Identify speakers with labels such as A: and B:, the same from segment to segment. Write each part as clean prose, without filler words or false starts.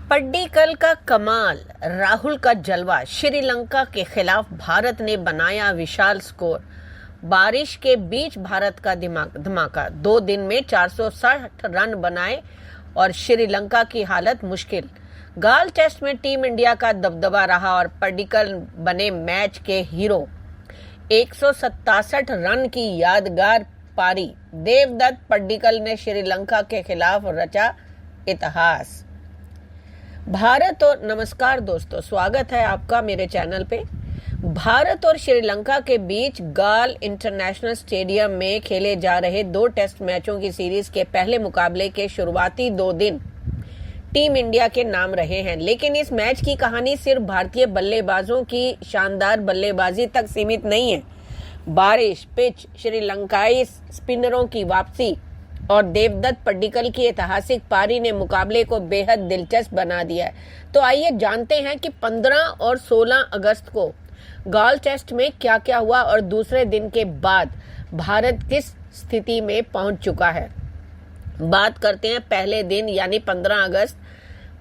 A: पड्डीकल का कमाल, राहुल का जलवा। श्रीलंका के खिलाफ भारत ने बनाया विशाल स्कोर। बारिश के बीच भारत का धमाका, 2 दिन में 460 रन बनाए और श्रीलंका की हालत मुश्किल। गाल टेस्ट में टीम इंडिया का दबदबा रहा और पड्डीकल बने मैच के हीरो। 167 रन की यादगार पारी। देवदत्त पड्डीकल ने श्रीलंका के खिलाफ रचा इतिहास। भारत और नमस्कार दोस्तों, स्वागत है आपका मेरे चैनल पे। भारत और श्रीलंका के बीच गाल इंटरनेशनल स्टेडियम में खेले जा रहे 2 टेस्ट मैचों की सीरीज के पहले मुकाबले के शुरुआती 2 दिन टीम इंडिया के नाम रहे हैं। लेकिन इस मैच की कहानी सिर्फ भारतीय बल्लेबाजों की शानदार बल्लेबाजी तक सीमित नहीं है। बारिश, पिच, श्रीलंकाई स्पिनरों की वापसी और देवदत्त पड्डीकल की ऐतिहासिक पारी ने मुकाबले को बेहद दिलचस्प बना दिया है। तो आइए जानते हैं कि 15 और 16 अगस्त को गाल टेस्ट में क्या क्या हुआ और दूसरे दिन के बाद भारत किस स्थिति में पहुंच चुका है। बात करते हैं पहले दिन यानी 15 अगस्त।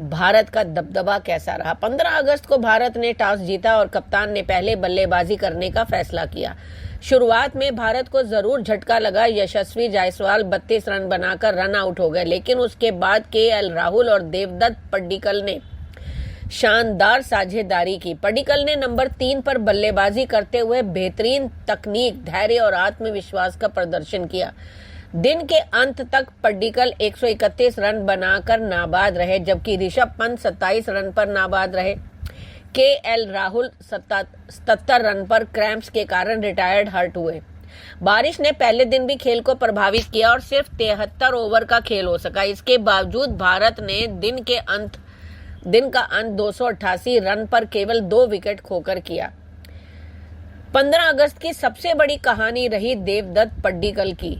A: भारत का दबदबा कैसा रहा। 15 अगस्त को भारत ने टॉस जीता और कप्तान ने पहले बल्लेबाजी करने का फैसला किया। शुरुआत में भारत को जरूर झटका लगा। यशस्वी जायसवाल 32 रन बनाकर रन आउट हो गए, लेकिन उसके बाद केएल राहुल और देवदत्त पड्डीकल ने शानदार साझेदारी की। पड्डीकल ने नंबर 3 पर बल्लेबाजी करते हुए बेहतरीन तकनीक, धैर्य और आत्मविश्वास का प्रदर्शन किया। दिन के अंत तक पड्डीकल 131 रन बनाकर नाबाद रहे, जबकि ऋषभ पंत 27 रन पर नाबाद रहे। केएल राहुल 77 रन पर क्रैम्प्स के कारण रिटायर्ड हर्ट हुए। बारिश ने पहले दिन भी खेल को प्रभावित किया और सिर्फ 73 ओवर का खेल हो सका। इसके बावजूद भारत ने दिन का अंत 288 रन पर केवल 2 विकेट खोकर किया। 15 अगस्त की सबसे बड़ी कहानी रही देवदत्त पड्डीकल की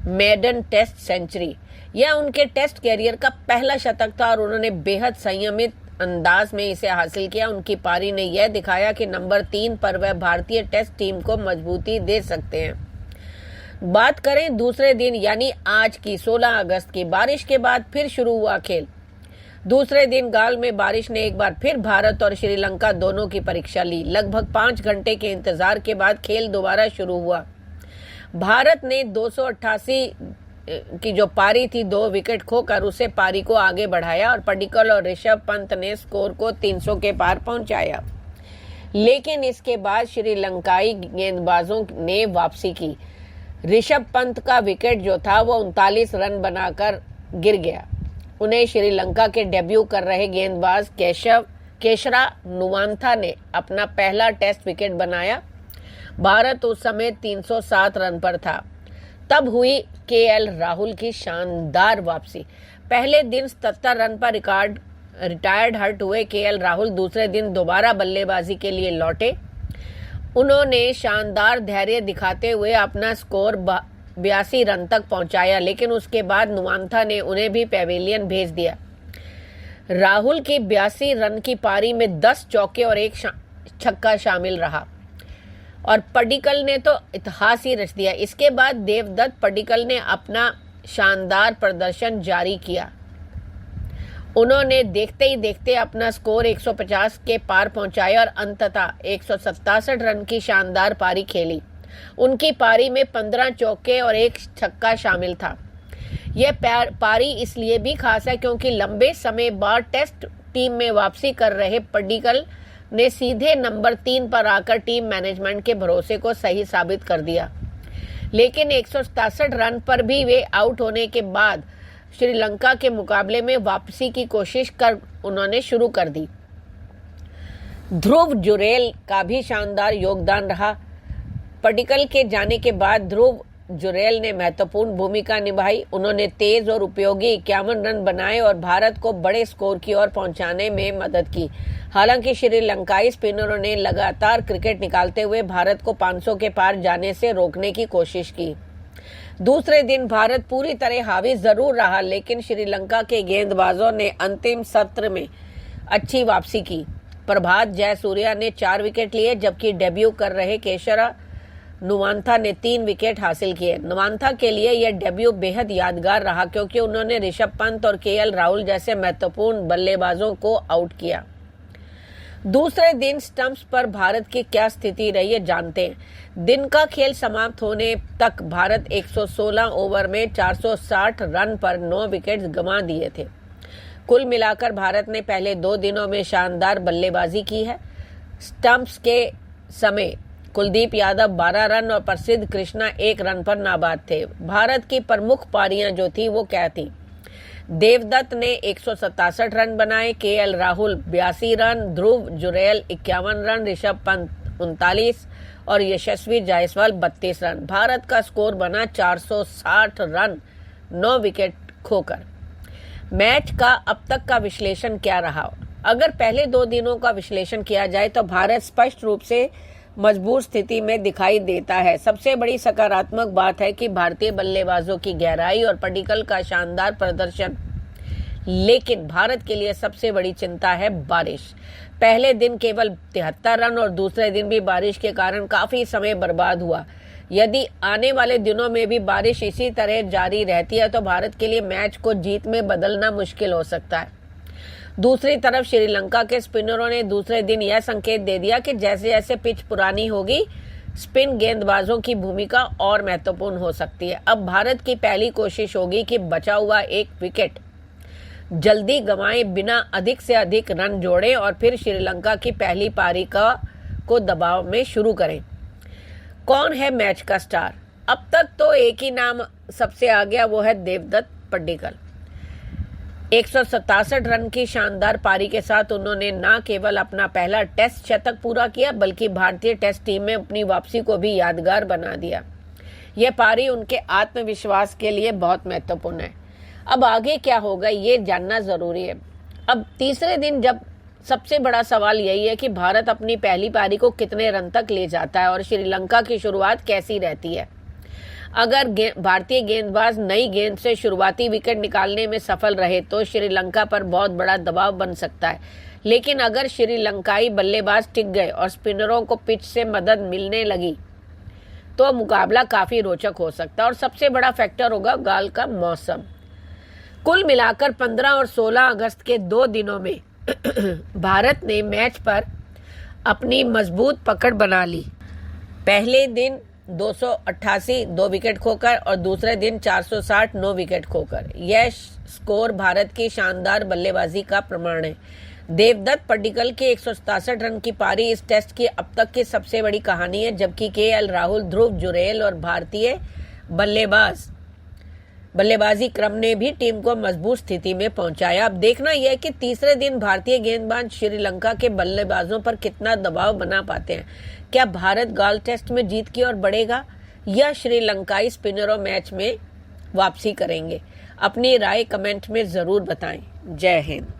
A: मेडन टेस्ट सेंचुरी। यह उनके टेस्ट कैरियर का पहला शतक था और उन्होंने बेहद संयमित अंदाज में इसे हासिल किया। उनकी पारी ने यह दिखाया कि नंबर 3 पर वह भारतीय टेस्ट टीम को मजबूती दे सकते हैं। बात करें दूसरे दिन यानी आज की 16 अगस्त की। बारिश के बाद फिर शुरू हुआ खेल। दूसरे दिन गाल में बारिश ने एक बार फिर भारत और श्रीलंका दोनों की परीक्षा ली। लगभग 5 घंटे के इंतजार के बाद खेल दोबारा शुरू हुआ। भारत ने 288 की जो पारी थी 2 विकेट खोकर उसे पारी को आगे बढ़ाया और पड्डीकल और ऋषभ पंत ने स्कोर को 300 के पार पहुंचाया। लेकिन इसके बाद श्रीलंकाई गेंदबाजों ने वापसी की। ऋषभ पंत का विकेट जो था वो 39 रन बनाकर गिर गया। उन्हें श्रीलंका के डेब्यू कर रहे गेंदबाज केशरा नुवांथा ने अपना पहला टेस्ट विकेट बनाया। भारत उस समय 307 रन पर था। तब हुई केएल राहुल की शानदार वापसी। पहले दिन 77 रन पर रिटायर्ड हर्ट हुए केएल राहुल दूसरे दिन दोबारा बल्लेबाजी के लिए लौटे। उन्होंने शानदार धैर्य दिखाते हुए अपना स्कोर 82 रन तक पहुंचाया, लेकिन उसके बाद नुवांथा ने उन्हें भी पेविलियन भेज दिया। राहुल की 82 रन की पारी में 10 चौके और 1 छक्का शामिल रहा और पड्डीकल ने तो इतिहास ही रच दिया। इसके बाद देवदत्त पड्डीकल ने अपना शानदार प्रदर्शन जारी किया। उन्होंने देखते ही देखते अपना स्कोर 150 के पार पहुंचाया और अंततः 167 रन की शानदार पारी खेली। उनकी पारी में 15 चौके और 1 छक्का शामिल था। यह पारी इसलिए भी खास है क्योंकि लंबे समय बाद टेस्ट टीम में वापसी कर रहे पड्डीकल ने सीधे नंबर 3 पर आकर टीम मैनेजमेंट के भरोसे को सही साबित कर दिया। लेकिन 167 रन पर भी वे आउट होने के बाद श्रीलंका के मुकाबले में वापसी की कोशिश कर उन्होंने शुरू कर दी। ध्रुव जुरेल का भी शानदार योगदान रहा। पड्डीकल के जाने के बाद ध्रुव जुरेल ने महत्वपूर्ण भूमिका निभाई। उन्होंने तेज और उपयोगी 51 रन बनाए और भारत को बड़े स्कोर की ओर पहुंचाने में मदद की। हालांकि श्रीलंकाई स्पिनरों ने लगातार क्रिकेट निकालते हुए भारत को 500 के पार जाने से रोकने की कोशिश की। दूसरे दिन भारत पूरी तरह हावी जरूर रहा, लेकिन श्रीलंका के गेंदबाजों ने अंतिम सत्र में अच्छी वापसी की। प्रभात जयसूर्या ने 4 विकेट लिए, जबकि डेब्यू कर रहे केशरा नुवांथा ने 3 विकेट हासिल किए। नुवांथा के लिए यह डेब्यू बेहद यादगार रहा क्योंकि उन्होंने ऋषभ पंत और केएल राहुल जैसे महत्वपूर्ण बल्लेबाजों को आउट किया। दूसरे दिन स्टंप्स पर भारत की क्या स्थिति रही है जानते हैं। दिन का खेल समाप्त होने तक भारत 116 ओवर में 460 रन पर 9 विकेट्स गंवा दिए थे। कुल मिलाकर भारत ने पहले 2 दिनों में शानदार बल्लेबाजी की है। स्टंप्स के समय कुलदीप यादव 12 रन और प्रसिद्ध कृष्णा 1 रन पर नाबाद थे। भारत की प्रमुख पारियां जो थी वो क्या थी? देवदत्त ने 167 रन बनाए, केएल राहुल 82 रन, ध्रुव जुरैल 51 रन, ऋषभ पंत 39 और यशस्वी जायसवाल 32 रन। भारत का स्कोर बना 460 रन 9 विकेट खोकर। मैच का अब तक का विश्लेषण क्या रहा? अगर पहले 2 दिनों का विश्लेषण किया जाए तो भारत स्पष्ट रूप से मजबूत स्थिति में दिखाई देता है। सबसे बड़ी सकारात्मक बात है कि भारतीय बल्लेबाजों की गहराई और पडिक्कल का शानदार प्रदर्शन। लेकिन भारत के लिए सबसे बड़ी चिंता है बारिश। पहले दिन केवल 73 रन और दूसरे दिन भी बारिश के कारण काफी समय बर्बाद हुआ। यदि आने वाले दिनों में भी बारिश इसी तरह जारी रहती है तो भारत के लिए मैच को जीत में बदलना मुश्किल हो सकता है। दूसरी तरफ श्रीलंका के स्पिनरों ने दूसरे दिन यह संकेत दे दिया कि जैसे जैसे पिच पुरानी होगी, स्पिन गेंदबाजों की भूमिका और महत्वपूर्ण हो सकती है। अब भारत की पहली कोशिश होगी कि बचा हुआ 1 विकेट जल्दी गंवाए बिना अधिक से अधिक रन जोड़ें और फिर श्रीलंका की पहली पारी को दबाव में शुरू करें। कौन है मैच का स्टार? अब तक तो एक ही नाम सबसे आ गया, वो है देवदत्त पड्डीकल। 167 रन की शानदार पारी के साथ उन्होंने न केवल अपना पहला टेस्ट शतक पूरा किया बल्कि भारतीय टेस्ट टीम में अपनी वापसी को भी यादगार बना दिया। यह पारी उनके आत्मविश्वास के लिए बहुत महत्वपूर्ण है। अब आगे क्या होगा ये जानना जरूरी है। अब तीसरे दिन जब सबसे बड़ा सवाल यही है कि भारत अपनी पहली पारी को कितने रन तक ले जाता है और श्रीलंका की शुरुआत कैसी रहती है। अगर भारतीय गेंदबाज नई गेंद से शुरुआती विकेट निकालने में सफल रहे तो श्रीलंका पर बहुत बड़ा दबाव बन सकता है। लेकिन अगर श्रीलंकाई बल्लेबाज टिक गए और स्पिनरों को पिच से मदद मिलने लगी तो मुकाबला काफी रोचक हो सकता है। और सबसे बड़ा फैक्टर होगा गाल का मौसम। कुल मिलाकर 15 और 16 अगस्त के 2 दिनों में भारत ने मैच पर अपनी मजबूत पकड़ बना ली। पहले दिन 288 2 विकेट खोकर और दूसरे दिन 460 9 विकेट खोकर। यह स्कोर भारत की शानदार बल्लेबाजी का प्रमाण है। देवदत्त पड्डीकल के 167 रन की पारी इस टेस्ट की अब तक की सबसे बड़ी कहानी है, जबकि केएल राहुल, ध्रुव जुरैल और भारतीय बल्लेबाजी क्रम ने भी टीम को मजबूत स्थिति में पहुंचाया। अब देखना यह है कि तीसरे दिन भारतीय गेंदबाज श्रीलंका के बल्लेबाजों पर कितना दबाव बना पाते हैं। क्या भारत गाल टेस्ट में जीत की ओर बढ़ेगा या श्रीलंकाई स्पिनरों मैच में वापसी करेंगे? अपनी राय कमेंट में जरूर बताएं। जय हिंद।